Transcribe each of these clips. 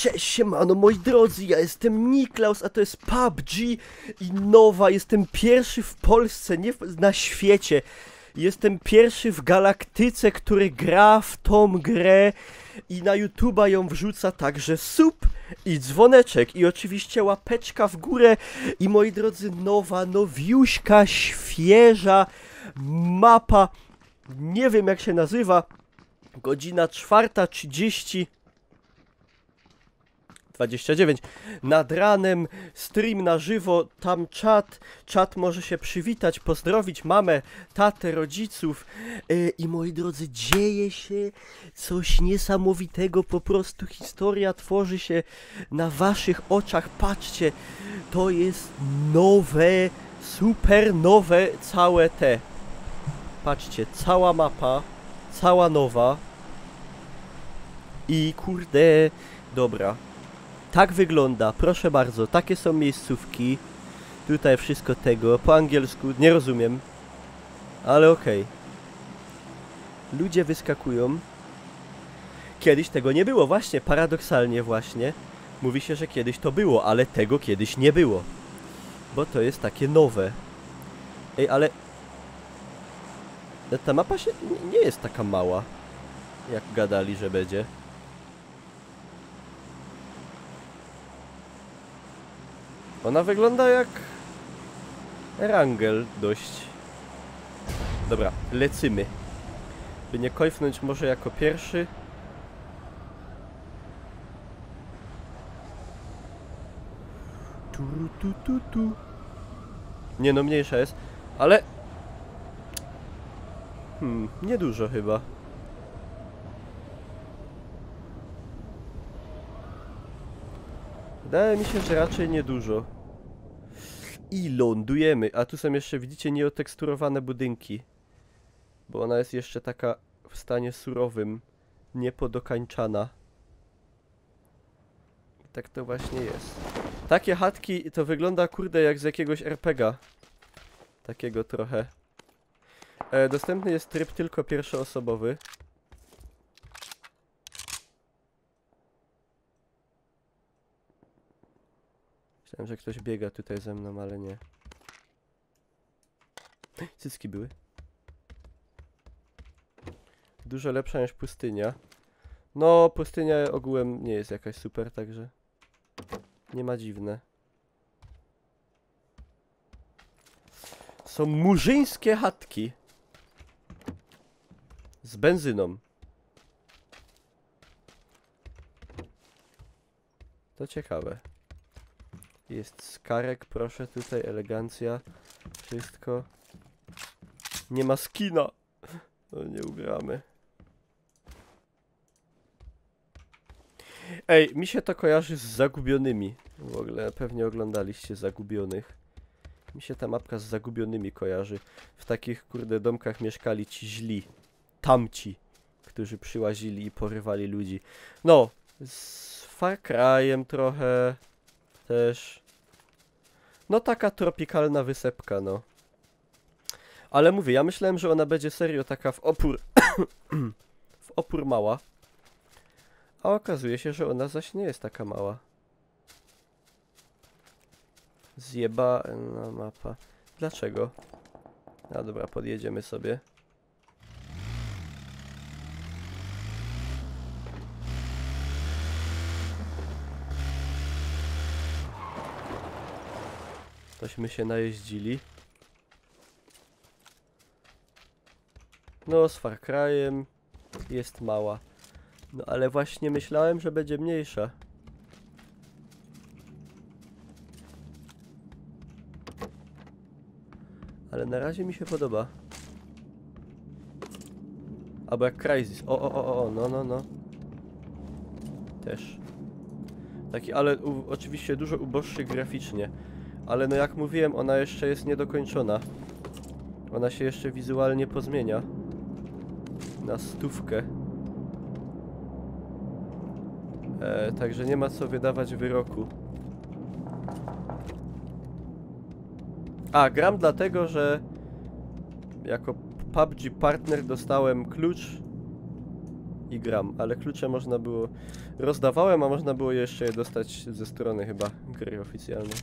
Cześć, siemano moi drodzy, ja jestem Niklaus, a to jest PUBG i nowa, jestem pierwszy w Polsce, nie na świecie. Jestem pierwszy w galaktyce, który gra w tą grę i na YouTube'a ją wrzuca, także sub i dzwoneczek i oczywiście łapeczka w górę. I moi drodzy, nowa, nowiuśka, świeża mapa, nie wiem jak się nazywa, godzina 4:30. 29 nad ranem, stream na żywo, tam czat może się przywitać, pozdrowić mamę, tatę, rodziców i moi drodzy, dzieje się coś niesamowitego, po prostu historia tworzy się na waszych oczach, patrzcie, to jest nowe, super nowe całe te, patrzcie, cała mapa, cała nowa i kurde, dobra. Tak wygląda, proszę bardzo, takie są miejscówki. Tutaj wszystko tego, po angielsku, nie rozumiem. Ale okej. Ludzie wyskakują. Kiedyś tego nie było, właśnie, paradoksalnie właśnie. Mówi się, że kiedyś to było, ale tego kiedyś nie było. Bo to jest takie nowe. Ej, ale... ta mapa się nie jest taka mała. Jak gadali, że będzie. Ona wygląda jak Erangel dość. Dobra, lecimy. By nie kojfnąć może jako pierwszy. Tu. Nie no, mniejsza jest, ale... niedużo chyba. Wydaje mi się, że raczej niedużo. I lądujemy. A tu są jeszcze, widzicie, nieoteksturowane budynki. Bo ona jest jeszcze taka w stanie surowym. Niepodokańczana. I tak to właśnie jest. Takie chatki to wygląda, kurde, jak z jakiegoś RPGa. Takiego trochę. Dostępny jest tryb tylko pierwszoosobowy. Myślałem, że ktoś biega tutaj ze mną, ale nie. Cycki były. Dużo lepsza niż pustynia. No, pustynia ogółem nie jest jakaś super, także... nie ma dziwne. Są murzyńskie chatki. Z benzyną. To ciekawe. Jest skarek, proszę, tutaj elegancja, wszystko. Nie ma skina. No nie ugramy. Ej, mi się to kojarzy z Zagubionymi. W ogóle pewnie oglądaliście Zagubionych. Mi się ta mapka z Zagubionymi kojarzy. W takich, kurde, domkach mieszkali ci źli. Tamci, którzy przyłazili i porywali ludzi. No, z Far Cry'em trochę też. No taka tropikalna wysepka, no. Ale mówię, ja myślałem, że ona będzie serio taka w opór... w opór mała. A okazuje się, że ona zaś nie jest taka mała. Zjebana mapa. Dlaczego? No dobra, podjedziemy sobie. Tośmy się najeździli. No, z Far Cry'em jest mała. No, ale właśnie myślałem, że będzie mniejsza. Ale na razie mi się podoba. Albo jak Crysis. O, no. Też. Taki, ale oczywiście dużo uboższy graficznie. Ale no jak mówiłem, ona jeszcze jest niedokończona. Ona się jeszcze wizualnie pozmienia. Na 100. Także nie ma co wydawać wyroku. A, gram dlatego, że jako PUBG partner dostałem klucz i gram, ale klucze można było... Rozdawałem, a można było jeszcze je dostać ze strony chyba gry oficjalnej.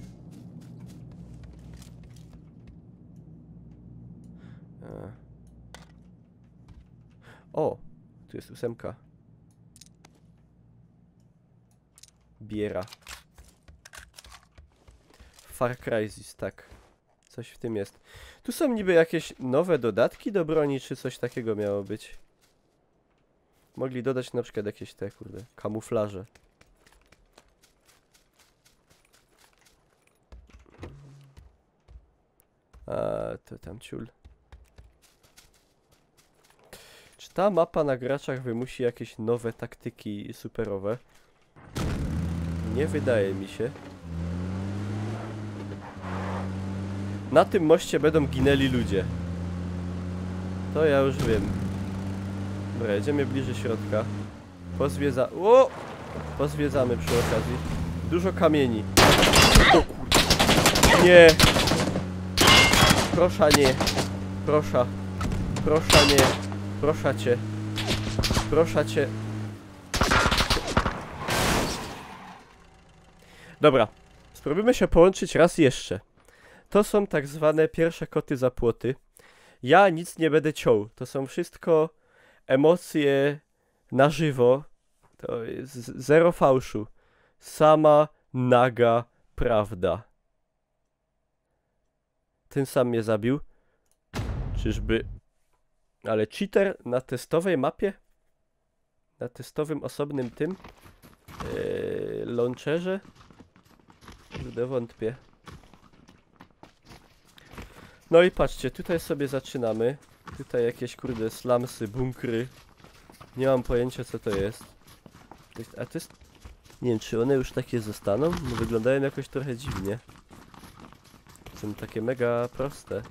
O! Tu jest 8. Biera. Far Crysis, tak. Coś w tym jest. Tu są niby jakieś nowe dodatki do broni, czy coś takiego miało być. Mogli dodać na przykład jakieś te, kurde, kamuflaże. A, to tam ciul. Czy ta mapa na graczach wymusi jakieś nowe taktyki superowe? Nie wydaje mi się. Na tym moście będą ginęli ludzie. To ja już wiem. Dobra, jedziemy bliżej środka. Pozwiedzamy przy okazji. Dużo kamieni. O kurde. Nie. Proszę nie. Proszę. Proszę nie. Proszę cię. Proszę cię. Dobra. Spróbujmy się połączyć raz jeszcze. To są tak zwane pierwsze koty za płoty. Ja nic nie będę ciął. To są wszystko emocje na żywo. To jest zero fałszu. Sama naga prawda. Ten sam mnie zabił. Czyżby... Ale cheater na testowej mapie? Na testowym osobnym tym? Launcherze? Kurde, wątpię. No i patrzcie, tutaj sobie zaczynamy. Tutaj jakieś kurde slumsy, bunkry. Nie mam pojęcia co to jest. A to jest... Nie wiem, czy one już takie zostaną? No, wyglądają jakoś trochę dziwnie. Są takie mega proste.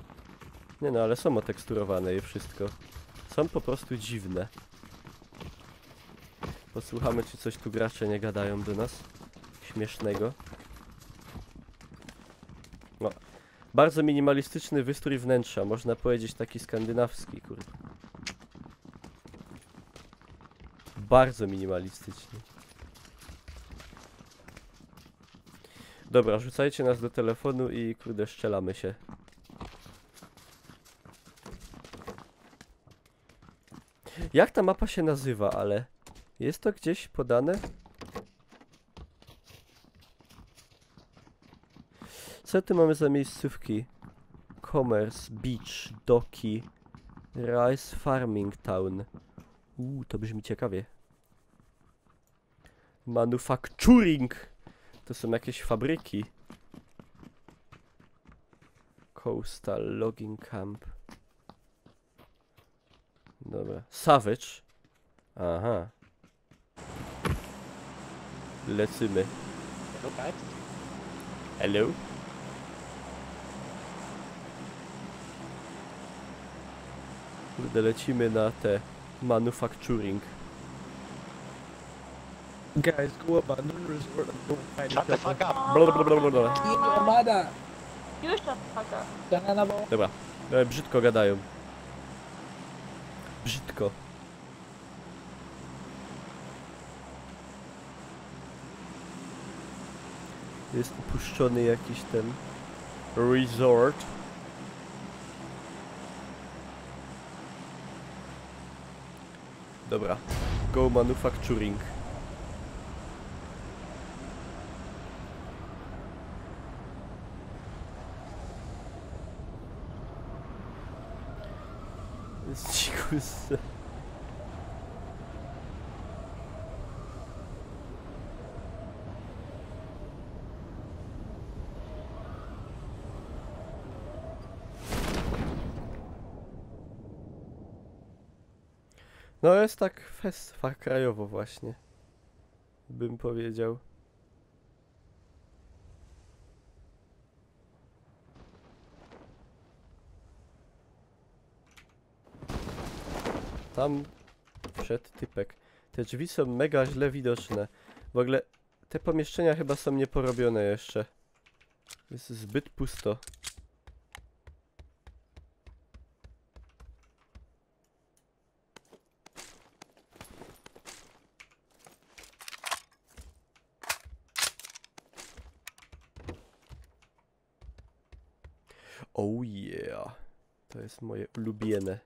Nie no, ale są oteksturowane i wszystko. Są po prostu dziwne. Posłuchamy, czy coś tu gracze nie gadają do nas. Śmiesznego. No. Bardzo minimalistyczny wystrój wnętrza. Można powiedzieć taki skandynawski, kurde. Bardzo minimalistyczny. Dobra, rzucajcie nas do telefonu i kurde, strzelamy się. Jak ta mapa się nazywa, ale... Jest to gdzieś podane? Co tu mamy za miejscówki? Commerce, Beach, Doki, Rice Farming Town. To brzmi ciekawie. Manufacturing! To są jakieś fabryki. Coastal Logging Camp. Dobra. Savage. Aha. Lecymy. Hello? Kurde, lecimy na te manufacturing. Guys, go abandon resort and don't find Shut the fuck up. Blablabla. Amada! You shut the fuck up. Sana na bo? Dobra. Brzydko gadają. Brzydko. Jest upuszczony jakiś ten resort. Dobra. Go manufacturing. Jest dzikus. No jest tak krajowo właśnie, bym powiedział. Tam wszedł typek. Te drzwi są mega źle widoczne. W ogóle te pomieszczenia chyba są nieporobione jeszcze. Jest zbyt pusto. Oh yeah. To jest moje ulubione.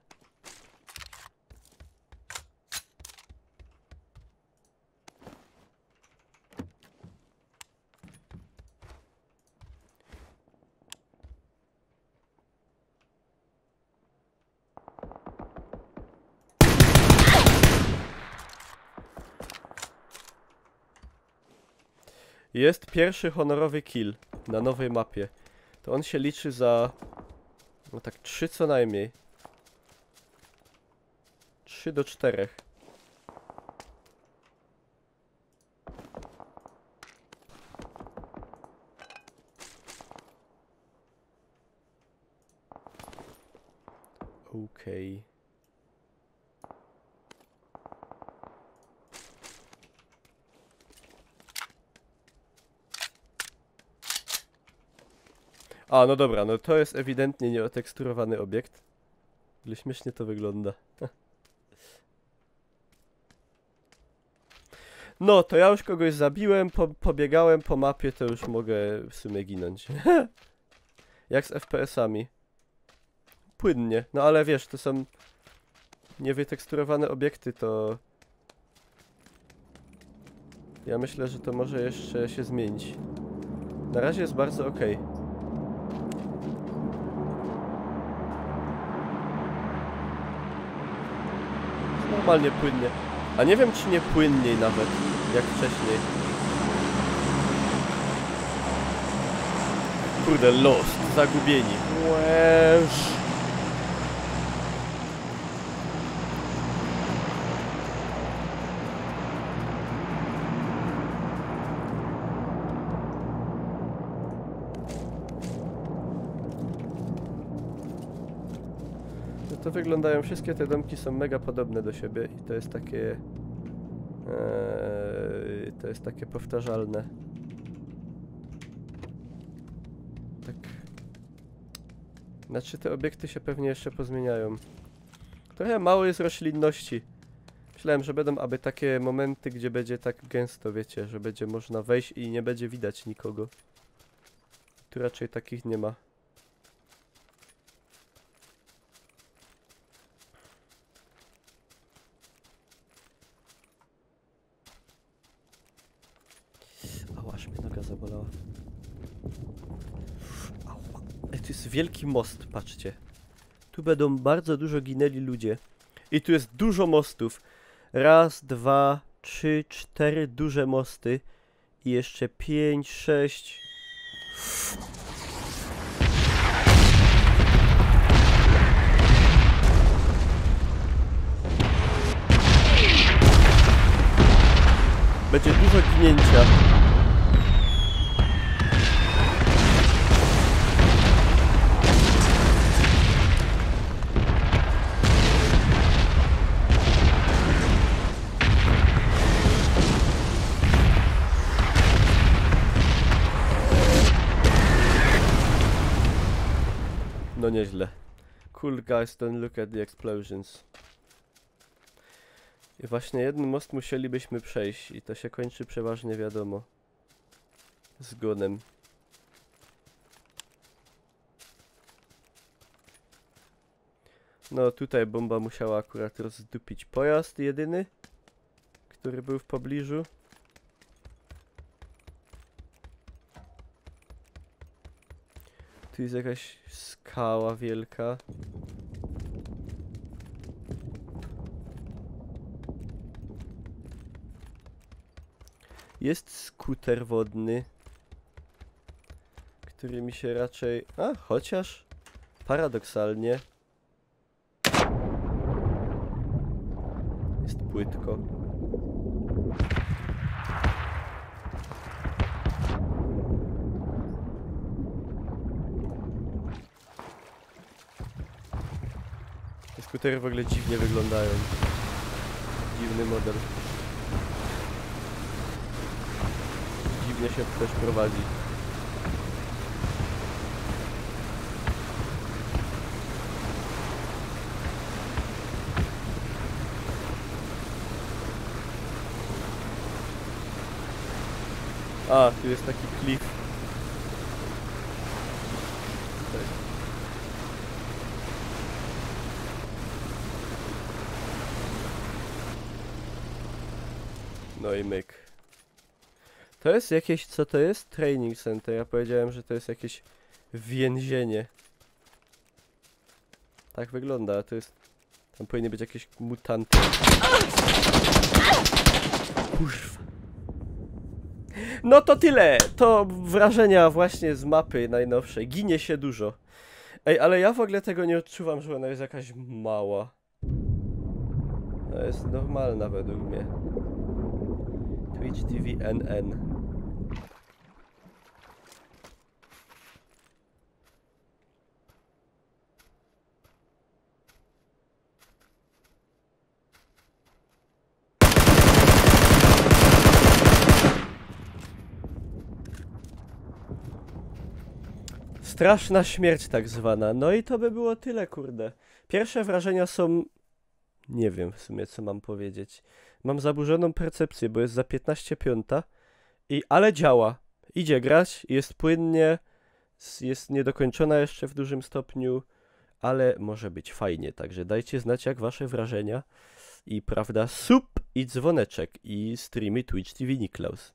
Jest pierwszy honorowy kill na nowej mapie. To on się liczy za... no tak 3 co najmniej. 3 do 4. Okej. A, no dobra, no to jest ewidentnie nieoteksturowany obiekt. Ale śmiesznie to wygląda. No, to ja już kogoś zabiłem, pobiegałem po mapie, to już mogę w sumie ginąć. Jak z FPS-ami. Płynnie, no ale wiesz, to są niewyteksturowane obiekty, to... ja myślę, że to może jeszcze się zmienić. Na razie jest bardzo okej. Normalnie płynnie. A nie wiem, czy nie płynniej nawet, jak wcześniej. Kurde, lost, zagubieni. Łeż. To wyglądają, wszystkie te domki są mega podobne do siebie i to jest takie... to jest takie powtarzalne. Tak... Znaczy te obiekty się pewnie jeszcze pozmieniają. Trochę mało jest roślinności. Myślałem, że będą aby takie momenty, gdzie będzie tak gęsto, wiecie, że będzie można wejść i nie będzie widać nikogo. Tu raczej takich nie ma. Aż mnie noga zabolała. Ej, tu jest wielki most, patrzcie. Tu będą bardzo dużo ginęli ludzie. I tu jest dużo mostów. Raz, 2, 3, 4 duże mosty. I jeszcze 5, 6. Będzie dużo ginięcia. No nieźle. Cool guys, don't look at the explosions. I właśnie jeden most musielibyśmy przejść i to się kończy przeważnie wiadomo. Zgonem. No tutaj bomba musiała akurat rozdupić pojazd jedyny, który był w pobliżu. Tu jest jakaś skała wielka. Jest skuter wodny, który mi się raczej... A, chociaż paradoksalnie jest płytko. Te skutery w ogóle dziwnie wyglądają. Dziwny model. Dziwnie się też prowadzi. A, tu jest taki klif. Tutaj. No i myk. To jest jakieś, co to jest? Training center. Ja powiedziałem, że to jest jakieś więzienie. Tak wygląda, a to jest... Tam powinny być jakieś mutanty. Kurwa. No to tyle! To wrażenia właśnie z mapy najnowszej. Ginie się dużo. Ej, ale ja w ogóle tego nie odczuwam, że ona jest jakaś mała. To jest normalna według mnie. Twitch TV NN. Straszna śmierć tak zwana. No i to by było tyle, kurde. Pierwsze wrażenia są... Nie wiem w sumie, co mam powiedzieć. Mam zaburzoną percepcję, bo jest za 15:05. Ale działa. Idzie grać, jest płynnie, jest niedokończona jeszcze w dużym stopniu, ale może być fajnie. Także dajcie znać, jak wasze wrażenia. I prawda, sub i dzwoneczek i streamy Twitch TV Niklaus.